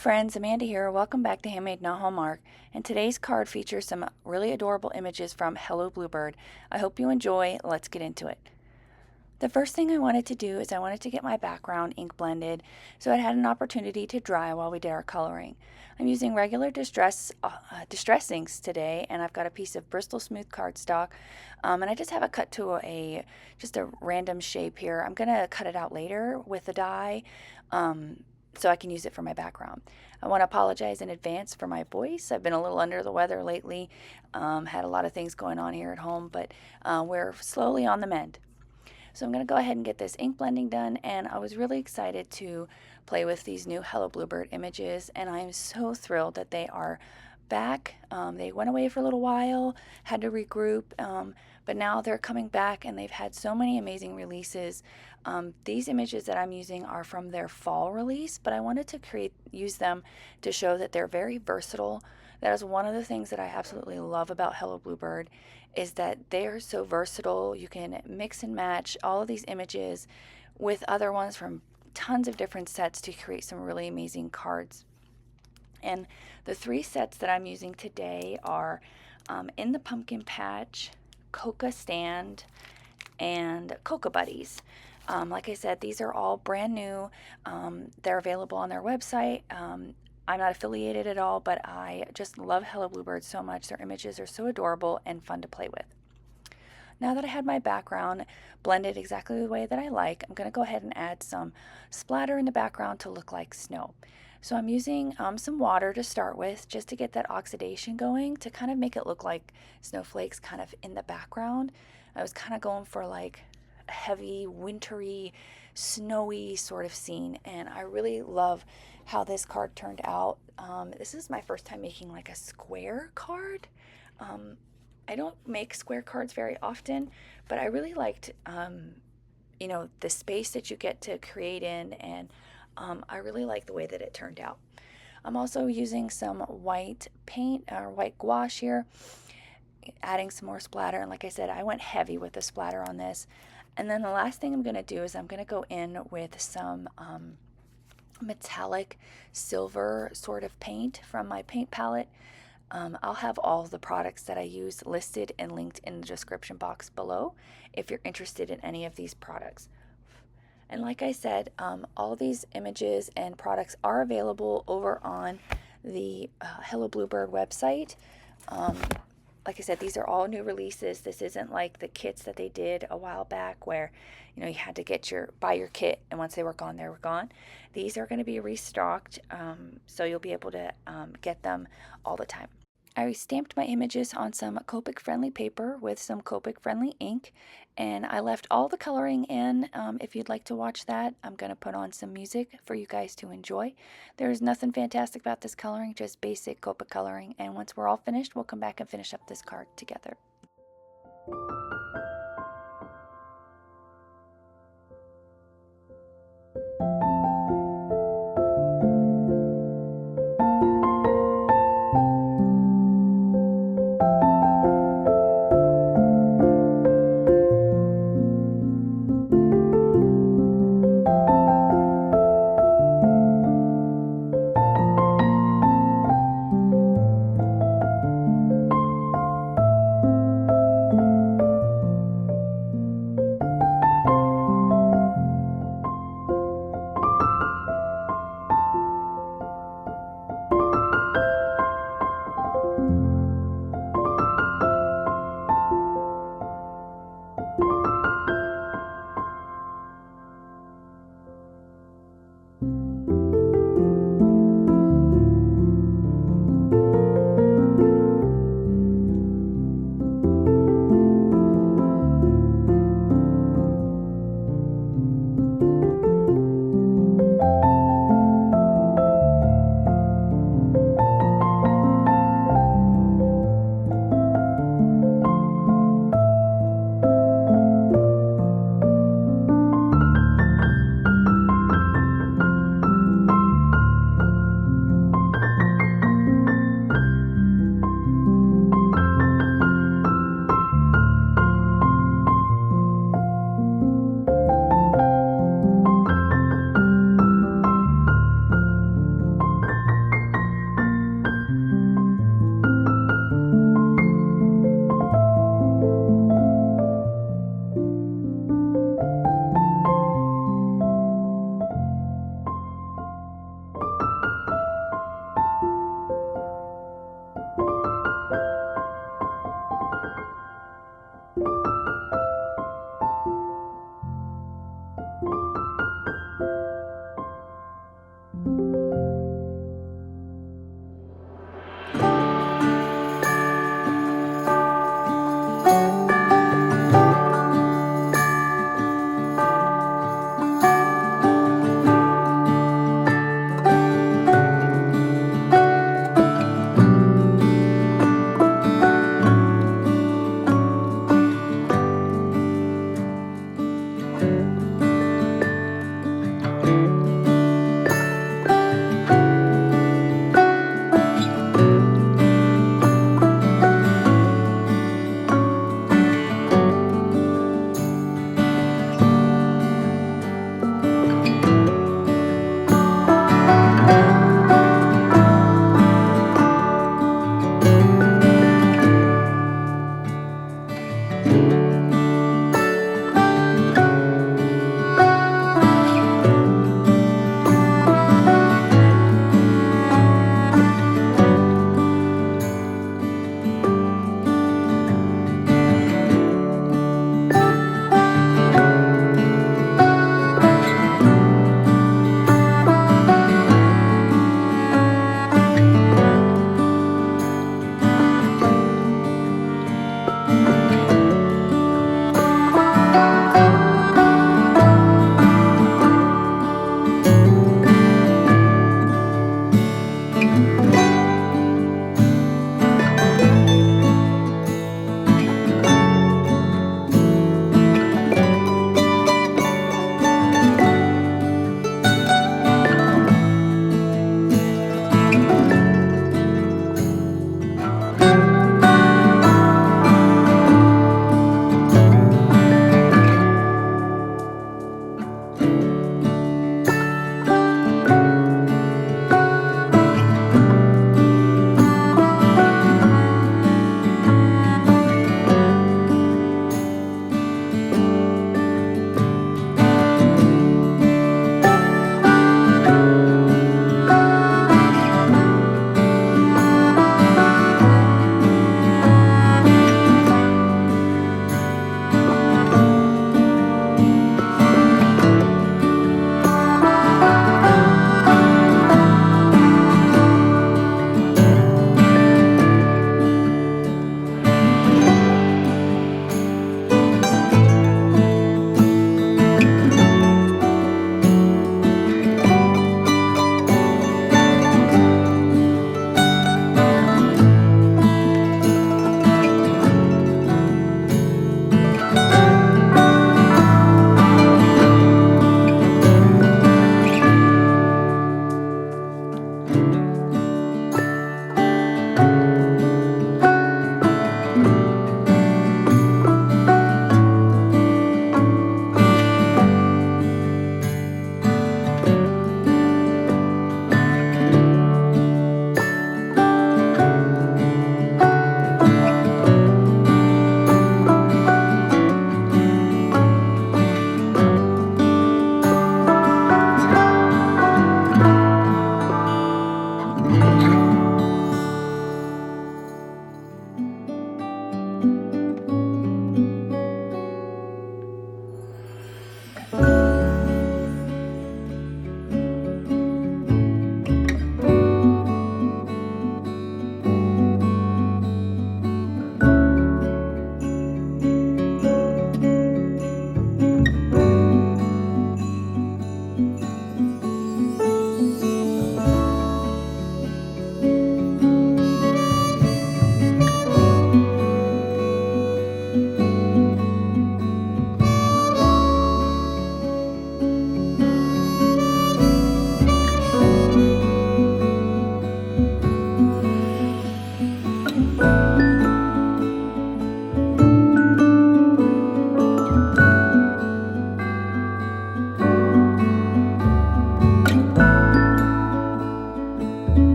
friends, Amanda here. Welcome back to Handmade, not Hallmark. And today's card features some really adorable images from Hello Bluebird. I hope you enjoy. Let's get into it. The first thing I wanted to do is I wanted to get my background ink blended so it had an opportunity to dry while we did our coloring. I'm using regular distress inks today, and I've got a piece of Bristol Smooth cardstock, and I just have it cut to just a random shape here. I'm going to cut it out later with the die so I can use it for my background. I want to apologize in advance for my voice. I've been a little under the weather lately, had a lot of things going on here at home, but we're slowly on the mend. So I'm going to go ahead and get this ink blending done, and I was really excited to play with these new Hello Bluebird images, and I'm so thrilled that they are back. They went away for a little while, had to regroup, but now they're coming back, and they've had so many amazing releases. These images that I'm using are from their fall release, but I wanted to use them to show that they're very versatile. That is one of the things that I absolutely love about Hello Bluebird, is that they're so versatile. You can mix and match all of these images with other ones from tons of different sets to create some really amazing cards. And the three sets that I'm using today are In the Pumpkin Patch, Coca Stand, and Coca Buddies. Like I said, these are all brand new. They're available on their website. I'm not affiliated at all, but I just love Hello Bluebird so much. Their images are so adorable and fun to play with. Now that I had my background blended exactly the way that I like, I'm going to go ahead and add some splatter in the background to look like snow. So I'm using some water to start with, just to get that oxidation going, to kind of make it look like snowflakes kind of in the background. I was kind of going for like a heavy, wintry, snowy sort of scene, and I really love how this card turned out. This is my first time making like a square card. I don't make square cards very often, but I really liked the space that you get to create in, and I really like the way that it turned out. I'm also using some white paint or white gouache here, adding some more splatter, and like I said, I went heavy with the splatter on this. And then the last thing I'm going to do is I'm going to go in with some metallic silver sort of paint from my paint palette. I'll have all the products that I use listed and linked in the description box below if you're interested in any of these products. And like I said, all these images and products are available over on the Hello Bluebird website. Like I said, these are all new releases. This isn't like the kits that they did a while back where, you had to buy your kit, and once they were gone, they were gone. These are going to be restocked, so you'll be able to get them all the time. I stamped my images on some Copic-friendly paper with some Copic-friendly ink, and I left all the coloring in. If you'd like to watch that, I'm going to put on some music for you guys to enjoy. There's nothing fantastic about this coloring, just basic Copic coloring, and once we're all finished, we'll come back and finish up this card together.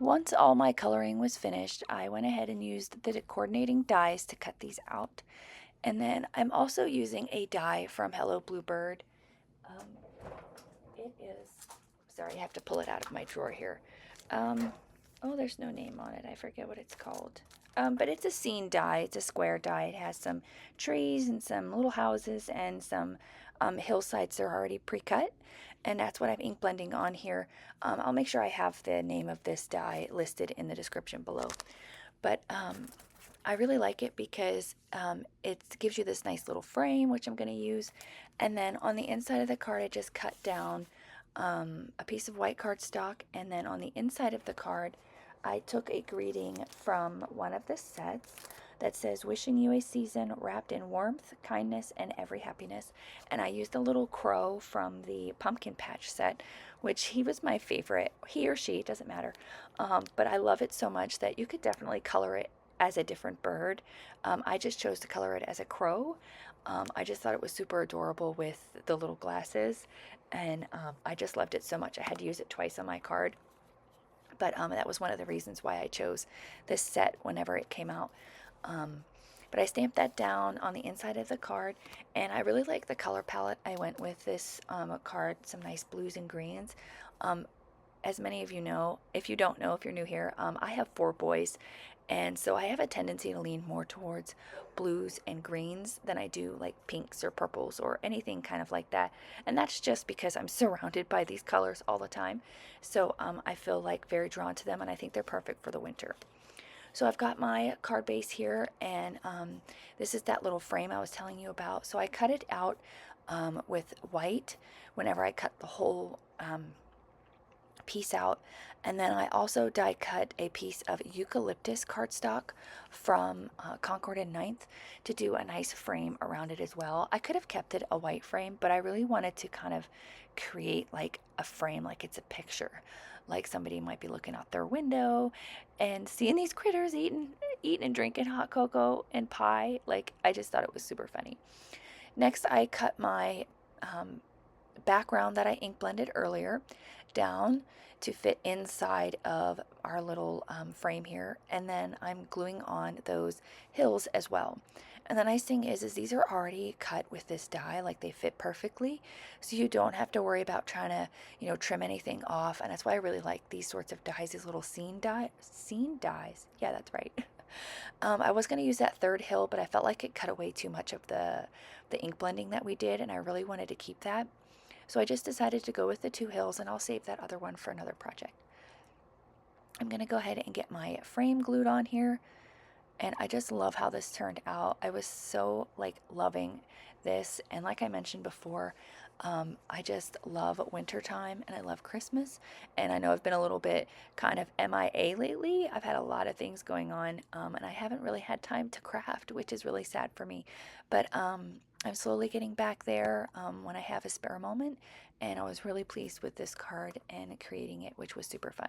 Once all my coloring was finished, I went ahead and used the coordinating dies to cut these out. And then I'm also using a die from Hello Bluebird. It is, sorry, I have to pull it out of my drawer here. Oh, there's no name on it. I forget what it's called. But it's a scene die. It's a square die. It has some trees and some little houses and some hillsides that are already pre-cut. And that's what I'm ink blending on here. I'll make sure I have the name of this die listed in the description below. But I really like it because it gives you this nice little frame, which I'm going to use. And then on the inside of the card, I just cut down a piece of white cardstock. And then on the inside of the card, I took a greeting from one of the sets that says, "Wishing you a season wrapped in warmth, kindness, and every happiness." And I used a little crow from the pumpkin patch set, which he was my favorite. He or she, doesn't matter. But I love it so much that you could definitely color it as a different bird. I just chose to color it as a crow. I just thought it was super adorable with the little glasses, and I just loved it so much. I had to use it twice on my card, but that was one of the reasons why I chose this set whenever it came out. But I stamped that down on the inside of the card, and I really like the color palette. I went with this card, some nice blues and greens. As many of you know, if you don't know, if you're new here, I have 4 boys, and so I have a tendency to lean more towards blues and greens than I do like pinks or purples or anything kind of like that. And that's just because I'm surrounded by these colors all the time. So I feel like very drawn to them, and I think they're perfect for the winter. So I've got my card base here, and this is that little frame I was telling you about. So I cut it out with white whenever I cut the whole piece out, and then I also die cut a piece of eucalyptus cardstock from Concord and Ninth to do a nice frame around it as well. I could have kept it a white frame, but I really wanted to kind of create like a frame, like it's a picture, like somebody might be looking out their window and seeing these critters eating and drinking hot cocoa and pie. Like, I just thought it was super funny. Next, I cut my background that I ink blended earlier down to fit inside of our little frame here, and then I'm gluing on those hills as well. And the nice thing is these are already cut with this die, like they fit perfectly, so you don't have to worry about trying to, trim anything off. And that's why I really like these sorts of dies, these little scene dies. Yeah, that's right. I was going to use that third hill, but I felt like it cut away too much of the ink blending that we did, and I really wanted to keep that. So I just decided to go with the 2 hills, and I'll save that other one for another project. I'm going to go ahead and get my frame glued on here, and I just love how this turned out. I was so loving this, and like I mentioned before, I just love wintertime and I love Christmas. And I know I've been a little bit kind of MIA lately. I've had a lot of things going on, and I haven't really had time to craft, which is really sad for me. But I'm slowly getting back there when I have a spare moment, and I was really pleased with this card and creating it, which was super fun.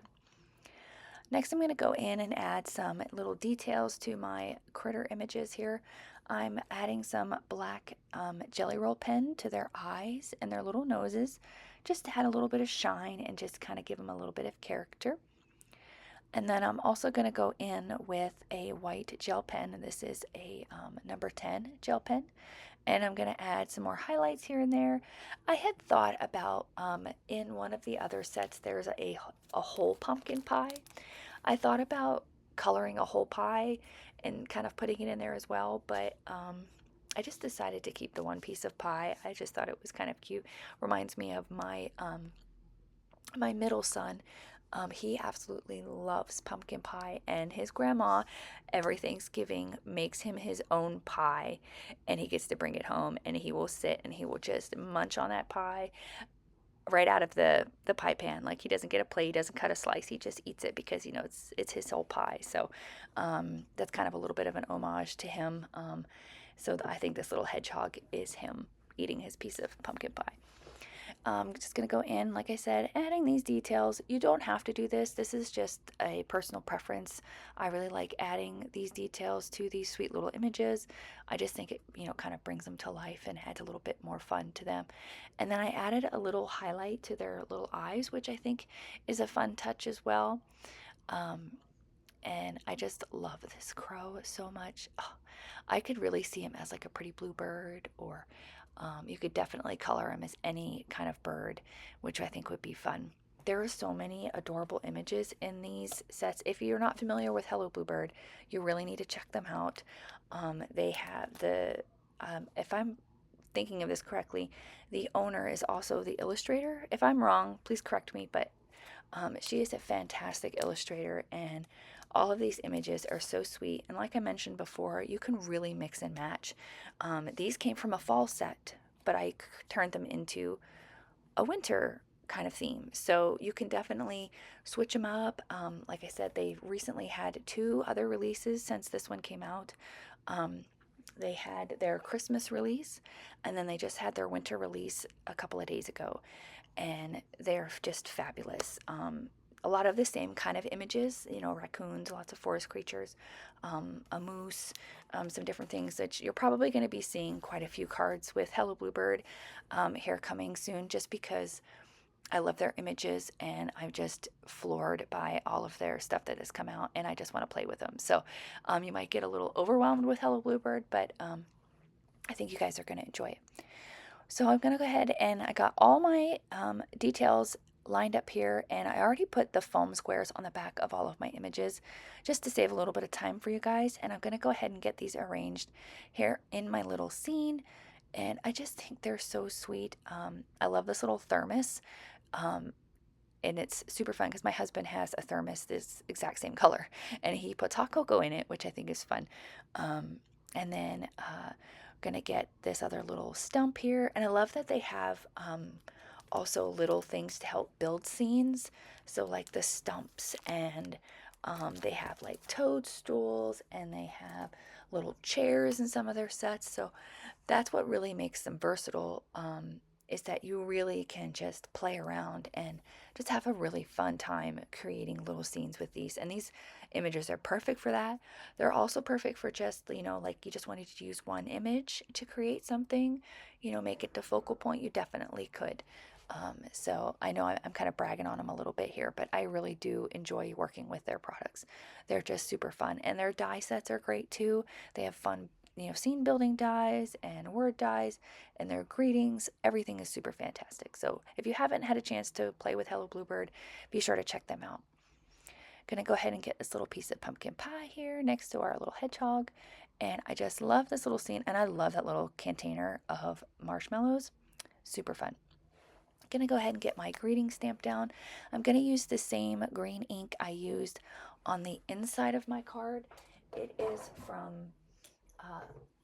Next, I'm going to go in and add some little details to my critter images here. I'm adding some black jelly roll pen to their eyes and their little noses, just to add a little bit of shine and just kind of give them a little bit of character. And then I'm also going to go in with a white gel pen, and this is a number 10 gel pen. And I'm going to add some more highlights here and there. I had thought about, in one of the other sets, there's a whole pumpkin pie. I thought about coloring a whole pie and kind of putting it in there as well, but I just decided to keep the one piece of pie. I just thought it was kind of cute. Reminds me of my my middle son. He absolutely loves pumpkin pie, and his grandma every Thanksgiving makes him his own pie, and he gets to bring it home, and he will sit and he will just munch on that pie right out of the pie pan. Like, he doesn't get a plate, he doesn't cut a slice, he just eats it because it's his whole pie. So that's kind of a little bit of an homage to him. So I think this little hedgehog is him eating his piece of pumpkin pie. I'm just going to go in, like I said, adding these details. You don't have to do this. This is just a personal preference. I really like adding these details to these sweet little images. I just think it, kind of brings them to life and adds a little bit more fun to them. And then I added a little highlight to their little eyes, which I think is a fun touch as well. And I just love this crow so much. Oh, I could really see him as like a pretty bluebird, or you could definitely color him as any kind of bird, which I think would be fun. There are so many adorable images in these sets. If you're not familiar with Hello Bluebird, you really need to check them out. They have if I'm thinking of this correctly, the owner is also the illustrator. If I'm wrong, please correct me, but she is a fantastic illustrator, and All of these images are so sweet, and like I mentioned before, you can really mix and match. These came from a fall set, but I turned them into a winter kind of theme. So you can definitely switch them up. Like I said, they recently had 2 other releases since this one came out. They had their Christmas release, and then they just had their winter release a couple of days ago, and they're just fabulous. A lot of the same kind of images, you know, raccoons, lots of forest creatures, a moose, some different things that you're probably going to be seeing quite a few cards with Hello Bluebird here coming soon, just because I love their images and I'm just floored by all of their stuff that has come out, and I just want to play with them. So you might get a little overwhelmed with Hello Bluebird, but I think you guys are going to enjoy it. So I'm going to go ahead, and I got all my details lined up here, and I already put the foam squares on the back of all of my images just to save a little bit of time for you guys. And I'm going to go ahead and get these arranged here in my little scene, and I just think they're so sweet. I love this little thermos, and it's super fun because my husband has a thermos this exact same color, and he puts hot cocoa in it, which I think is fun. And then gonna get this other little stump here, and I love that they have also little things to help build scenes. So like the stumps, and they have like toadstools, and they have little chairs in some of their sets. So that's what really makes them versatile, is that you really can just play around and just have a really fun time creating little scenes with these. And these images are perfect for that. They're also perfect for just, you know, like you just wanted to use one image to create something, you know, make it the focal point. You definitely could. So I know I'm kind of bragging on them a little bit here, but I really do enjoy working with their products. They're just super fun, and their die sets are great too. They have fun, you know, scene building dies and word dies, and their greetings. Everything is super fantastic. So if you haven't had a chance to play with Hello Bluebird, be sure to check them out. Gonna go ahead and get this little piece of pumpkin pie here next to our little hedgehog, and I just love this little scene, and I love that little container of marshmallows. Super fun. Gonna go ahead and get my greeting stamp down. I'm gonna use the same green ink I used on the inside of my card. It is from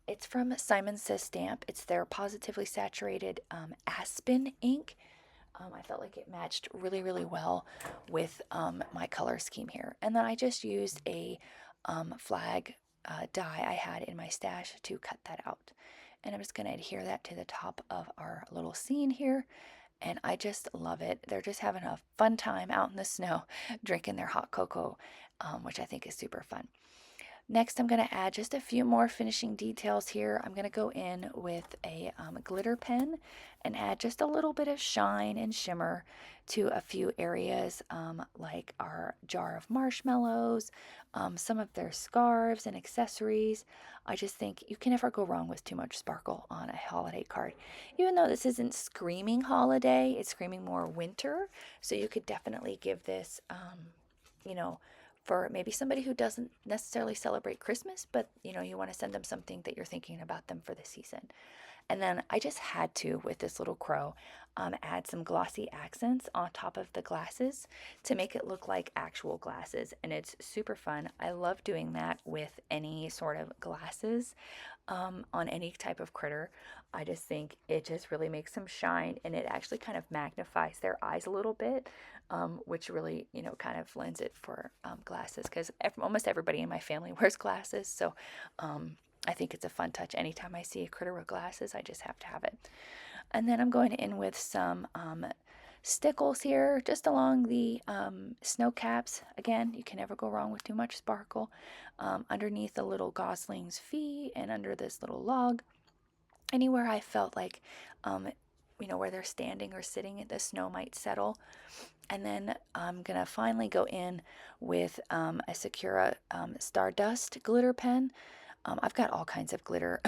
it's from Simon Says Stamp. It's their positively saturated aspen ink. I felt like it matched really, really well with my color scheme here. And then I just used a flag die I had in my stash to cut that out. And I'm just going to adhere that to the top of our little scene here. And I just love it. They're just having a fun time out in the snow, drinking their hot cocoa, which I think is super fun. Next, I'm going to add just a few more finishing details here. I'm going to go in with a glitter pen and add just a little bit of shine and shimmer to a few areas, like our jar of marshmallows, some of their scarves and accessories. I just think you can never go wrong with too much sparkle on a holiday card. Even though this isn't screaming holiday, it's screaming more winter. So you could definitely give this, you know, for maybe somebody who doesn't necessarily celebrate Christmas, but you know, you want to send them something that you're thinking about them for the season. And then I just had to, with this little crow, add some glossy accents on top of the glasses to make it look like actual glasses. And it's super fun. I love doing that with any sort of glasses on any type of critter. I just think it just really makes them shine, and it actually kind of magnifies their eyes a little bit, which really, you know, kind of lends it for glasses, because almost everybody in my family wears glasses. So I think it's a fun touch. Anytime I see a critter with glasses, I just have to have it. And then I'm going in with some stickles here just along the snow caps. Again, you can never go wrong with too much sparkle. Underneath the little gosling's feet and under this little log. Anywhere I felt like, you know, where they're standing or sitting, the snow might settle. And then I'm going to finally go in with a Sakura Stardust glitter pen. I've got all kinds of glitter.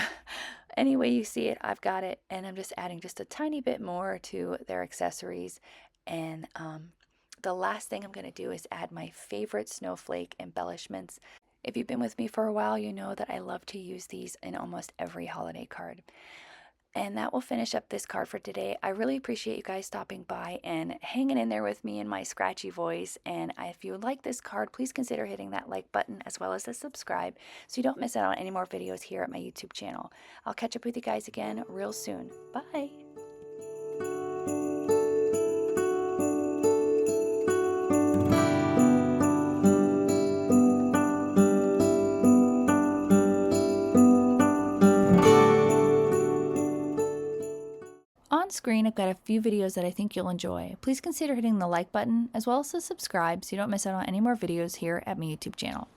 Any way you see it, I've got it. And I'm just adding just a tiny bit more to their accessories. And the last thing I'm going to do is add my favorite snowflake embellishments. If you've been with me for a while, you know that I love to use these in almost every holiday card. And that will finish up this card for today. I really appreciate you guys stopping by and hanging in there with me in my scratchy voice. And if you like this card, please consider hitting that like button as well as the subscribe so you don't miss out on any more videos here at my YouTube channel. I'll catch up with you guys again real soon. Bye! On screen, I've got a few videos that I think you'll enjoy. Please consider hitting the like button as well as the subscribe so you don't miss out on any more videos here at my YouTube channel.